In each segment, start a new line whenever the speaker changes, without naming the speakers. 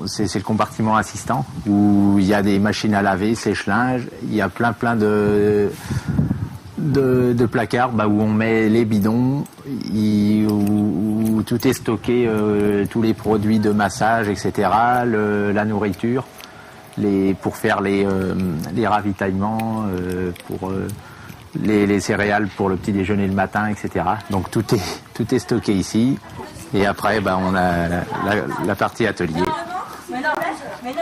c'est le compartiment assistant où il y a des machines à laver, sèche-linge, il y a plein de placards où on met les bidons, où tout est stocké, tous les produits de massage, etc., la nourriture, pour faire les ravitaillements, pour les céréales pour le petit déjeuner le matin, etc. Donc tout est stocké ici. Et après, on a la partie atelier. Mais non,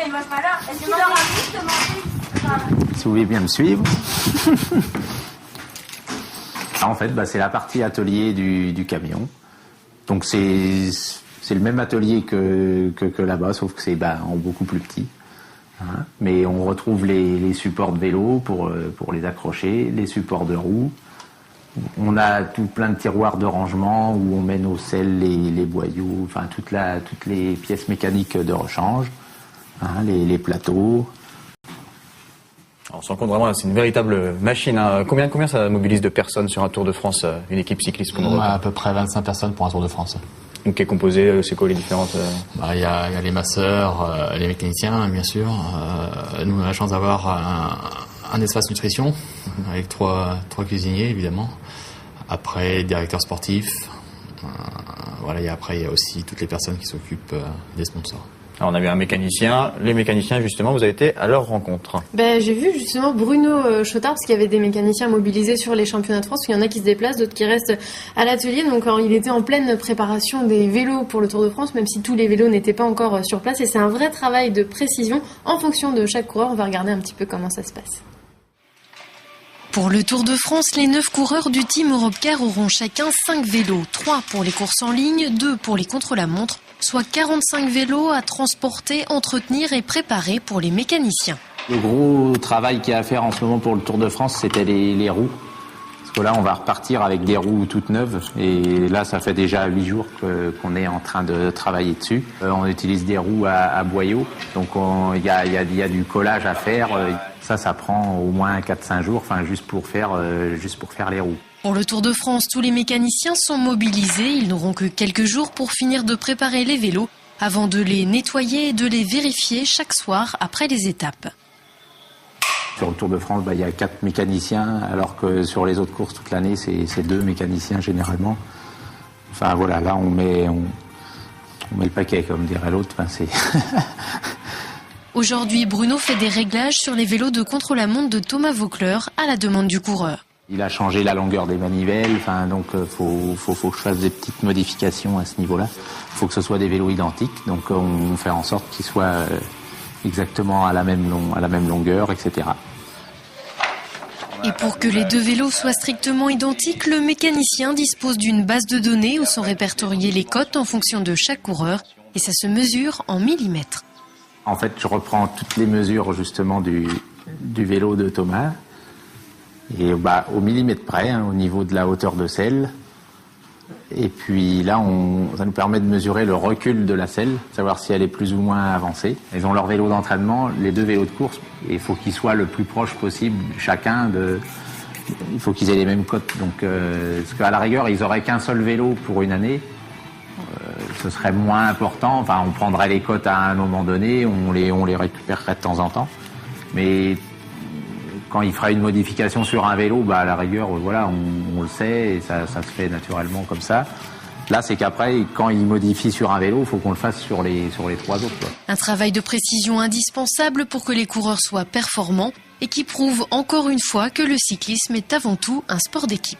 il mange pas là. Est-ce qu'il aura juste mangé ? Si vous voulez bien me suivre. En fait, c'est la partie atelier du camion. Donc c'est le même atelier que là-bas, sauf que c'est en beaucoup plus petit. Hein. Mais on retrouve les supports de vélo pour les accrocher, les supports de roues. On a tout plein de tiroirs de rangement où on met nos selles, les boyaux, enfin toutes les pièces mécaniques de rechange, hein, les plateaux.
On se rend compte vraiment, c'est une véritable machine. Hein. Combien ça mobilise de personnes sur un Tour de France, une équipe cycliste comme
on a à peu près 25 personnes pour un Tour de France.
Donc qui est composé, c'est quoi les différentes
Il y a les masseurs, les mécaniciens bien sûr. Nous on a la chance d'avoir un espace nutrition avec trois cuisiniers évidemment. Après directeur sportif. Après il y a aussi toutes les personnes qui s'occupent des sponsors.
Alors on a vu un mécanicien. Les mécaniciens, justement, vous avez été à leur rencontre.
J'ai vu justement Bruno Chotard, parce qu'il y avait des mécaniciens mobilisés sur les championnats de France. Il y en a qui se déplacent, d'autres qui restent à l'atelier. Donc il était en pleine préparation des vélos pour le Tour de France, même si tous les vélos n'étaient pas encore sur place. Et c'est un vrai travail de précision en fonction de chaque coureur. On va regarder un petit peu comment ça se passe.
Pour le Tour de France, les 9 coureurs du Team Europcar auront chacun 5 vélos. 3 pour les courses en ligne, 2 pour les contre-la-montre, soit 45 vélos à transporter, entretenir et préparer pour les mécaniciens.
Le gros travail qu'il y a à faire en ce moment pour le Tour de France, c'était les roues. Parce que là, on va repartir avec des roues toutes neuves. Et là, ça fait déjà 8 jours qu'on est en train de travailler dessus. On utilise des roues à boyaux. Donc, il y a du collage à faire. Ça prend au moins 4-5 jours, juste pour faire les roues.
Pour le Tour de France, tous les mécaniciens sont mobilisés. Ils n'auront que quelques jours pour finir de préparer les vélos avant de les nettoyer et de les vérifier chaque soir après les étapes.
Sur le Tour de France, il y a 4 mécaniciens, alors que sur les autres courses toute l'année, c'est 2 mécaniciens généralement. Là on met le paquet, comme dirait l'autre.
Aujourd'hui, Bruno fait des réglages sur les vélos de contre-la-montre de Thomas Vaucleur à la demande du coureur.
Il a changé la longueur des manivelles, donc faut que je fasse des petites modifications à ce niveau-là. Il faut que ce soit des vélos identiques, donc on fait en sorte qu'ils soient exactement à la même longueur, etc.
Et pour que les 2 vélos soient strictement identiques, le mécanicien dispose d'une base de données où sont répertoriées les cotes en fonction de chaque coureur, et ça se mesure en millimètres.
En fait, je reprends toutes les mesures justement du vélo de Thomas, et au millimètre près, au niveau de la hauteur de selle. Et puis là, ça nous permet de mesurer le recul de la selle, savoir si elle est plus ou moins avancée. Ils ont leur vélo d'entraînement, les 2 vélos de course, et il faut qu'ils soient le plus proche possible chacun il faut qu'ils aient les mêmes cotes. Donc, parce qu'à la rigueur, ils auraient qu'un seul vélo pour une année. Ce serait moins important. On prendrait les cotes à un moment donné, on les récupérerait de temps en temps. Mais quand il fera une modification sur un vélo, à la rigueur, on le sait et ça se fait naturellement comme ça. Là, c'est qu'après, quand il modifie sur un vélo, il faut qu'on le fasse sur les 3 autres.
Un travail de précision indispensable pour que les coureurs soient performants et qui prouve encore une fois que le cyclisme est avant tout un sport d'équipe.